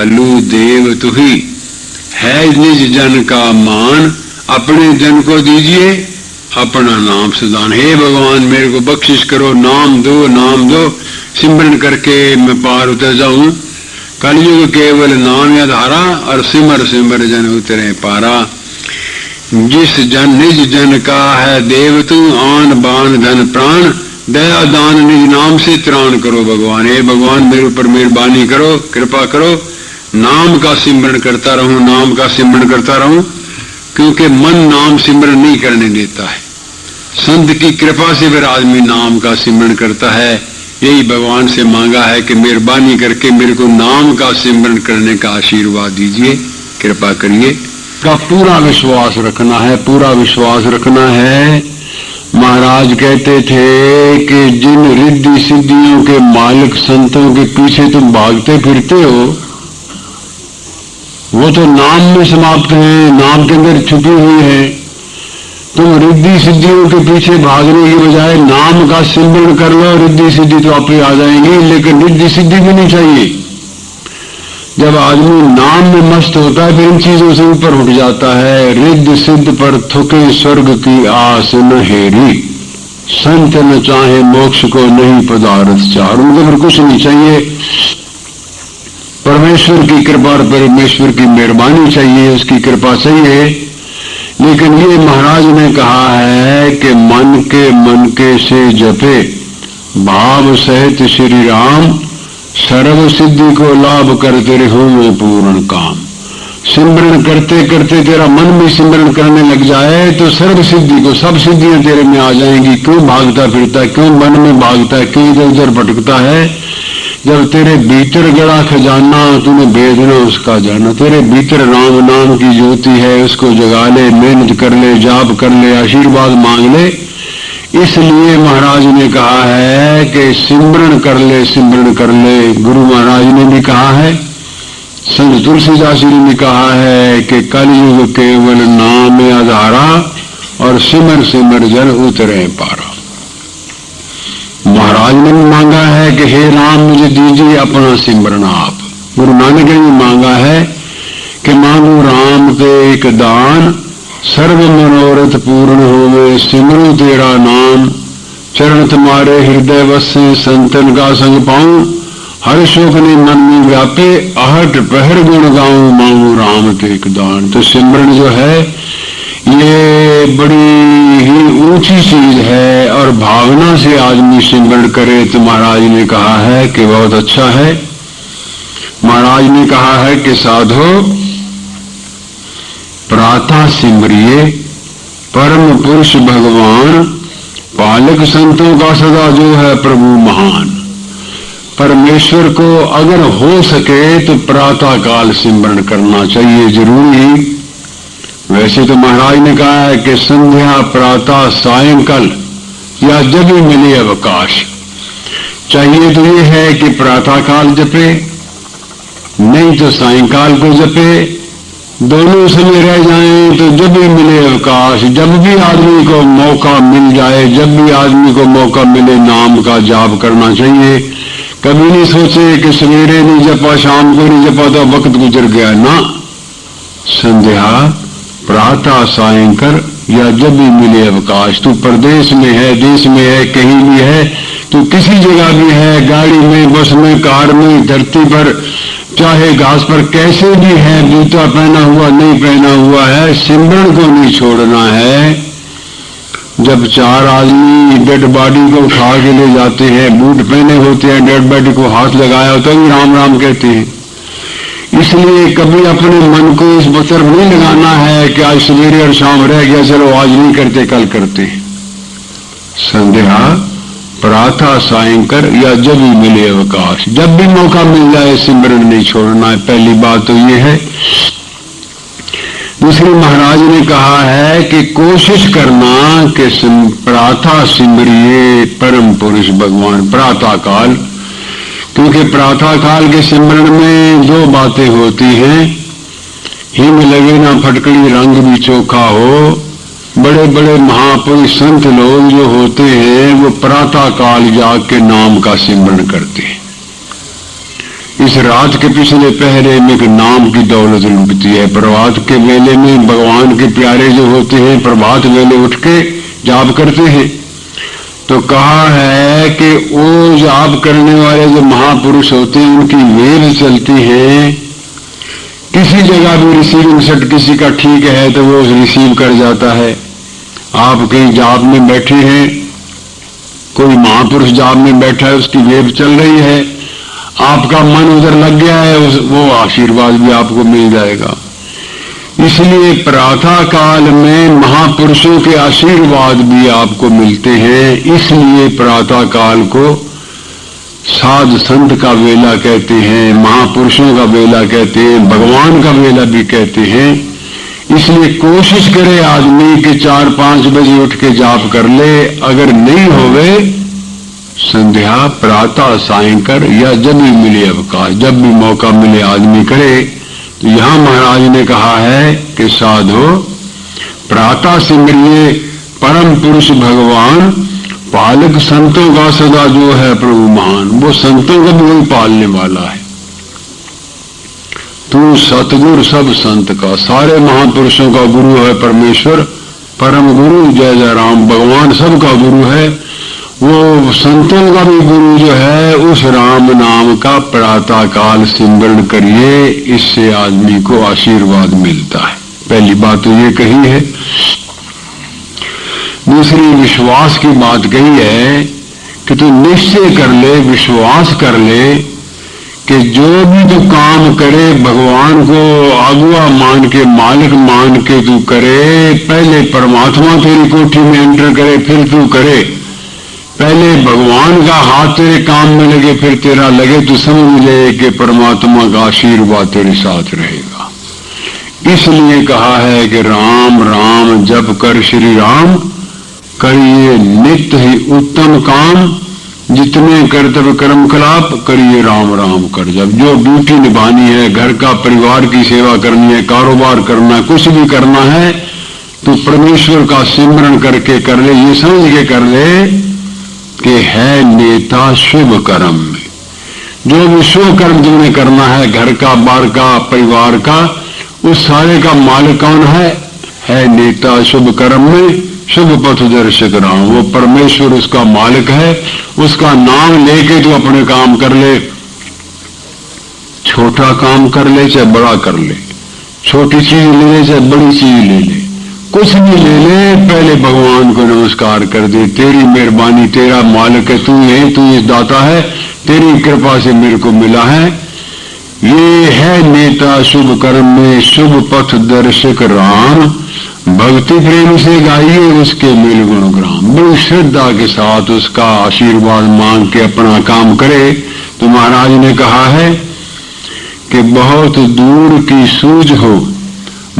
दयालु देव तुही, है निज जन का मान, अपने जन को दीजिए अपना नाम सुदान। हे भगवान मेरे को बख्शिश करो, नाम दो, नाम दो, सिमरन करके मैं पार उतर जाऊं। कलयुग केवल नाम आधारा, और सिमर सिमर जन उतरे पारा। जिस जन निज जन का है देव तू, आन बान धन प्राण, दया दान निज नाम से त्राण करो भगवान। हे भगवान मेरे ऊपर मेहरबानी करो, कृपा करो, नाम का सिमरन करता रहूं, नाम का सिमरन करता रहूं, क्योंकि मन नाम सिमरन नहीं करने देता है। संत की कृपा से फिर आदमी नाम का सिमरन करता है। यही भगवान से मांगा है कि मेहरबानी करके मेरे को नाम का सिमरन करने का आशीर्वाद दीजिए, कृपा करिए। का पूरा विश्वास रखना है, पूरा विश्वास रखना है। महाराज कहते थे कि जिन रिद्धि सिद्धियों के मालिक संतों के पीछे तुम भागते फिरते हो, वो तो नाम में समाप्त है, नाम के अंदर छुपी हुई है। तुम रिद्धि सिद्धियों के पीछे भागने की बजाय नाम का सिमरन कर लो, रिद्धि सिद्धि तो आप ही आ जाएंगी, लेकिन रिद्धि सिद्धि भी नहीं चाहिए। जब आदमी नाम में मस्त होता है फिर इन चीजों से ऊपर उठ जाता है। रिद्ध सिद्ध पर थुके स्वर्ग की आस न हेरी, संत न चाहे मोक्ष को नहीं पदार्थ चार। उनको फिर कुछ नहीं चाहिए, परमेश्वर की कृपा और परमेश्वर की मेहरबानी चाहिए, उसकी कृपा चाहिए। लेकिन ये महाराज ने कहा है कि मन के से जपे, भाव सहित श्री राम, सर्व सिद्धि को लाभ करते रहो मैं पूर्ण काम। सिमरन करते करते तेरा मन में सिमरन करने लग जाए तो सर्व सिद्धि को, सब सिद्धियां तेरे में आ जाएंगी। क्यों भागता फिरता है, क्यों मन में भागता है, क्यों इधर उधर भटकता है? जब तेरे भीतर गड़ा खजाना तूने भेजना उसका जाना। तेरे भीतर राम नाम की ज्योति है, उसको जगा ले, मेहनत कर ले, जाप कर ले, आशीर्वाद मांग ले। इसलिए महाराज ने कहा है कि सिमरन कर ले, सिमरन कर ले। गुरु महाराज ने भी कहा है, संत तुलसीदास जी ने भी कहा है कि कलयुग केवल नाम आधारा, और सिमर सिमर जन उतरे पारा। महाराज ने भी मांगा है कि हे राम मुझे दीजिए अपना सिमरन आप। गुरु नानक ने भी मांगा है कि मांगू राम के एक दान, सर्व मनोरथ पूर्ण होवे, सिमरू तेरा नाम, चरण तुम्हारे हृदय वसे, संतन का संग पाऊं, हर शोक ने मन में व्यापे, आहट पहर गुण गाऊं, मांगू राम के एक दान। तो सिमरन जो है ये बड़ी ही ऊंची चीज है, और भावना से आदमी सिमरन करे तो महाराज ने कहा है कि बहुत अच्छा है। महाराज ने कहा है कि साधो प्रातः सिमरिए, परम पुरुष भगवान, पालक संतों का सदा जो है प्रभु महान। परमेश्वर को अगर हो सके तो प्रातः काल सिमरन करना चाहिए, जरूरी। वैसे तो महाराज ने कहा है कि संध्या प्रातः सायंकाल या जब भी मिले अवकाश चाहिए, तो ये है कि प्रातः काल जपे, नहीं तो सायंकाल को जपे। दोनों समय रह जाएं तो जब भी मिले अवकाश, जब भी आदमी को मौका मिल जाए, जब भी आदमी को मौका मिले नाम का जाप करना चाहिए। कभी नहीं सोचे कि सवेरे नहीं जपा, शाम को नहीं जपा तो वक्त गुजर गया ना। संध्या प्रातः सायंकाल या जब भी मिले अवकाश। तू प्रदेश में है, देश में है, कहीं भी है, तू किसी जगह भी है, गाड़ी में, बस में, कार में, धरती पर, चाहे घास पर, कैसे भी है, जूता पहना हुआ नहीं पहना हुआ है, सिमरन को नहीं छोड़ना है। जब चार आदमी डेड बॉडी को उठा के ले जाते हैं, बूट पहने होते हैं, डेड बॉडी को हाथ लगाया होता है, राम राम कहते हैं। इसलिए कभी अपने मन को इस तरफ नहीं लगाना है कि आज सवेरे और शाम रह गया, चलो आज नहीं करते कल करते। संध्या प्रातः सायंकाल या जब भी मिले अवकाश, जब भी मौका मिल जाए सिमरन नहीं छोड़ना है। पहली बात तो ये है। दूसरी, महाराज ने कहा है कि कोशिश करना कि प्रातः सिमरिए परम पुरुष भगवान, प्रातः काल। क्योंकि प्रातः काल के सिमरन में दो बातें होती हैं, हिम लगे ना फटकड़ी, रंग भी चोखा हो। बड़े बड़े महापुरुष संत लोग जो होते हैं वो प्रातः काल जाग के नाम का सिमरन करते हैं। इस रात के पिछले पहरे में एक नाम की दौलत लुटती है। प्रभात के वेले में भगवान के प्यारे जो होते हैं प्रभात वेले उठ के जाप करते हैं। तो कहा है कि वो जाप करने वाले जो महापुरुष होते हैं उनकी वेल चलती है। किसी जगह भी रिसीविंग सेट किसी का ठीक है तो वो रिसीव कर जाता है। आप कहीं जाप में बैठे हैं, कोई महापुरुष जाप में बैठा है, उसकी वेव चल रही है, आपका मन उधर लग गया है, वो आशीर्वाद भी आपको मिल जाएगा। इसलिए प्रातः काल में महापुरुषों के आशीर्वाद भी आपको मिलते हैं। इसलिए प्रातः काल को साध संत का वेला कहते हैं, महापुरुषों का वेला कहते हैं, भगवान का वेला भी कहते हैं। इसलिए कोशिश करे आदमी कि 4-5 बजे उठ के जाप कर ले। अगर नहीं होवे संध्या प्रातः सायंकर या जब भी मिले अवकाश, जब भी मौका मिले आदमी करे। तो यहां महाराज ने कहा है कि साधो प्रातः सिमरिए परम पुरुष भगवान, पालक संतों का सदा जो है प्रभु महान। वो संतों का भी वही पालने वाला है। तू सतगुरु सब संत का, सारे महापुरुषों का गुरु है परमेश्वर, परम गुरु जय जय राम। भगवान सबका गुरु है। वो संतों का भी गुरु जो है, उस राम नाम का प्रातः काल सिमरण करिए, इससे आदमी को आशीर्वाद मिलता है। पहली बात तो ये कही है। दूसरी विश्वास की बात कही है कि तू निश्चय कर ले, विश्वास कर ले कि जो भी तू काम करे भगवान को अगुआ मान के, मालिक मान के तू करे। पहले परमात्मा तेरी कोठी में एंटर करे, फिर तू करे। पहले भगवान का हाथ तेरे काम में लगे, फिर तेरा लगे, तो समझ ले कि परमात्मा का आशीर्वाद तेरे साथ रहेगा। इसलिए कहा है कि राम राम जप कर श्री राम, करिए नित्य ही उत्तम काम। जितने कर्तव्य कर्म कलाप करिए राम राम कर जब। जो ड्यूटी निभानी है, घर का परिवार की सेवा करनी है, कारोबार करना है, कुछ भी करना है, तो परमेश्वर का सिमरण करके कर ले। ये समझ के कर ले कि है नेता शुभ कर्म में। जो भी शुभ कर्म तुमने करना है, घर का, बार का, परिवार का, उस सारे का मालिक कौन है नेता शुभ कर्म में, शुभ पथ दर्शक राम। वो परमेश्वर उसका मालिक है। उसका नाम लेके तो अपने काम कर ले। छोटा काम कर ले चाहे बड़ा कर ले, छोटी चीज ले ले चाहे बड़ी चीज ले ले, कुछ भी ले ले, पहले भगवान को नमस्कार कर दे। तेरी मेहरबानी, तेरा मालिक है, तू ये दाता है, तेरी कृपा से मेरे को मिला है। ये है नेता शुभ कर्म में, शुभ पथ दर्शक राम। भक्ति प्रेम से गाइए उसके मिल गुणग्राम। बड़ी श्रद्धा के साथ उसका आशीर्वाद मांग के अपना काम करे। तो महाराज ने कहा है कि बहुत दूर की सूझ हो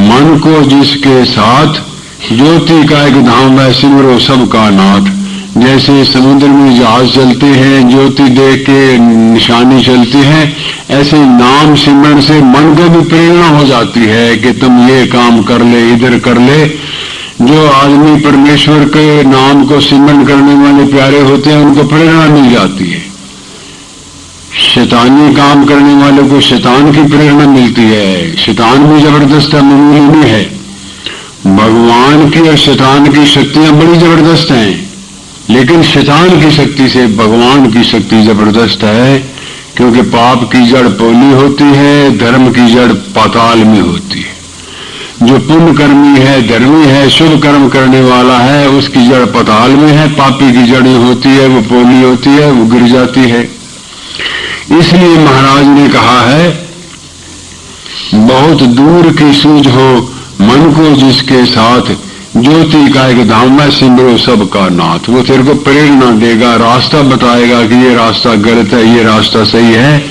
मन को जिसके साथ, ज्योति का एक धाम है सिमरो सबका नाथ। जैसे समुद्र में जहाज चलते हैं, ज्योति देख के निशानी चलती है, ऐसे नाम सिमरण से मन को भी प्रेरणा हो जाती है कि तुम ये काम कर ले, इधर कर ले। जो आदमी परमेश्वर के नाम को सिमरण करने वाले प्यारे होते हैं उनको प्रेरणा मिल जाती है। शैतानी काम करने वाले को शैतान की प्रेरणा मिलती है। शैतान भी जबरदस्त है, मामूली नहीं है। भगवान की और शैतान की शक्तियां बड़ी जबरदस्त हैं, लेकिन शैतान की शक्ति से भगवान की शक्ति जबरदस्त है। क्योंकि पाप की जड़ पौली होती है, धर्म की जड़ पाताल में होती है। जो पुण्य कर्मी है, धर्मी है, शुभ कर्म करने वाला है, उसकी जड़ पाताल में है। पापी की जड़ होती है, वो पौली होती है, वो गिर जाती है। इसलिए महाराज ने कहा है बहुत दूर की सूझ हो मन को जिसके साथ, ज्योति का एक धाम है सिमरो सबका नाथ। वो तेरे को प्रेरणा देगा, रास्ता बताएगा कि ये रास्ता गलत है, ये रास्ता सही है।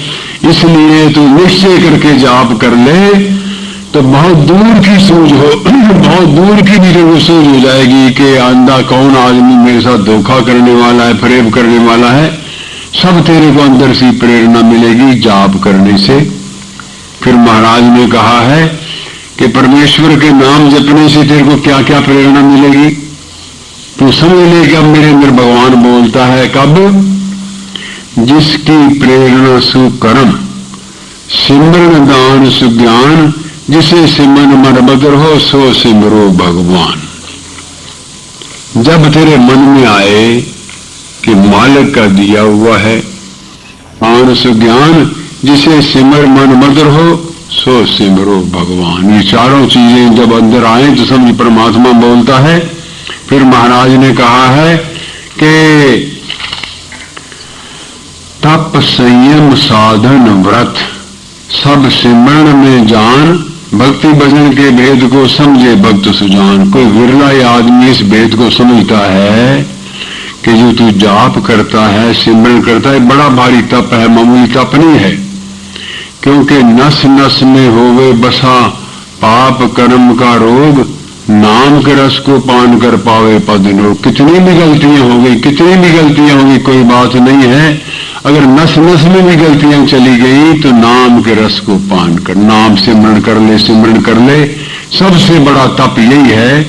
इसलिए तू निश्चय करके जाप कर ले तो बहुत दूर की सूझ हो, बहुत दूर की भी तेरे को सूझ हो जाएगी कि आंधा कौन आदमी मेरे साथ धोखा करने वाला है, फरेब करने वाला है। सब तेरे को अंदर से प्रेरणा मिलेगी जाप करने से। फिर महाराज ने कहा है कि परमेश्वर के नाम जपने से तेरे को क्या क्या प्रेरणा मिलेगी। तू समझ ले कि अब मेरे अंदर भगवान बोलता है। कब? जिसकी प्रेरणा सुकर्म, सिमरन दान सुज्ञान, जिसे सिमरन मन बदर हो सो सिमरो भगवान। जब तेरे मन में आए कि मालिक का दिया हुआ है दान सुज्ञान, जिसे सिमर मन मदर हो सो सिमरो भगवान। ये चारों चीजें जब अंदर आए तो समझ परमात्मा बोलता है। फिर महाराज ने कहा है कि तप संयम साधन व्रत सब सिमरण में जान, भक्ति भजन के भेद को समझे भक्त सुजान। कोई विरला आदमी इस भेद को समझता है कि जो तू जाप करता है, सिमरण करता है, बड़ा भारी तप है, मामूली तप नहीं है। क्योंकि नस नस में होवे बसा पाप कर्म का रोग, नाम के रस को पान कर पावे पद लोग। कितनी भी गलतियां हो गई, कितनी भी गलतियां होगी, कोई बात नहीं है। अगर नस नस में भी गलतियां चली गई तो नाम के रस को पान कर, नाम सिमरण कर ले, सिमरण कर ले। सबसे बड़ा तप यही है।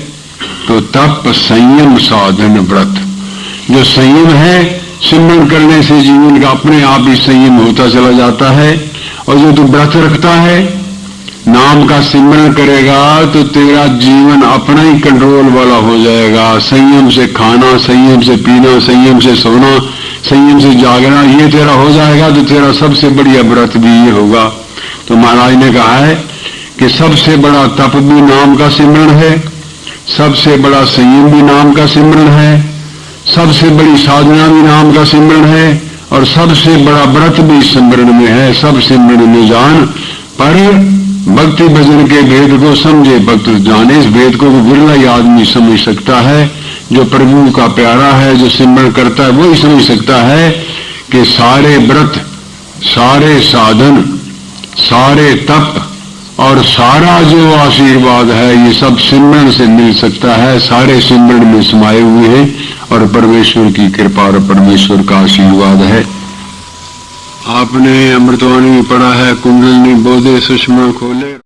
तो तप संयम साधन व्रत, जो संयम है सिमरण करने से जीवन का अपने आप ही संयम होता चला जाता है। और जो तू व्रत रखता है, नाम का सिमरण करेगा तो तेरा जीवन अपना ही कंट्रोल वाला हो जाएगा। संयम से खाना, संयम से पीना, संयम से सोना, संयम से जागना, ये तेरा हो जाएगा तो तेरा सबसे बढ़िया व्रत भी ये होगा। तो महाराज ने कहा है कि सबसे बड़ा तप भी नाम का सिमरण है, सबसे बड़ा संयम भी नाम का सिमरण है, सबसे बड़ी साधना भी नाम का सिमरण है, और सबसे बड़ा व्रत भी सिमरण में है। सब सिमरण में जान, पर भक्ति भजन के भेद को समझे भक्त जाने। इस भेद को विरला ही आदमी समझ सकता है। जो प्रभु का प्यारा है, जो सिमरण करता है, वही समझ सकता है कि सारे व्रत, सारे साधन, सारे तप और सारा जो आशीर्वाद है, ये सब सिमरण से मिल सकता है। सारे सिमरण में समाये हुए हैं और परमेश्वर की कृपा और परमेश्वर का आशीर्वाद है। आपने अमृतवाणी में पढ़ा है, कुंडलिनी बोधे सुषमा खोले।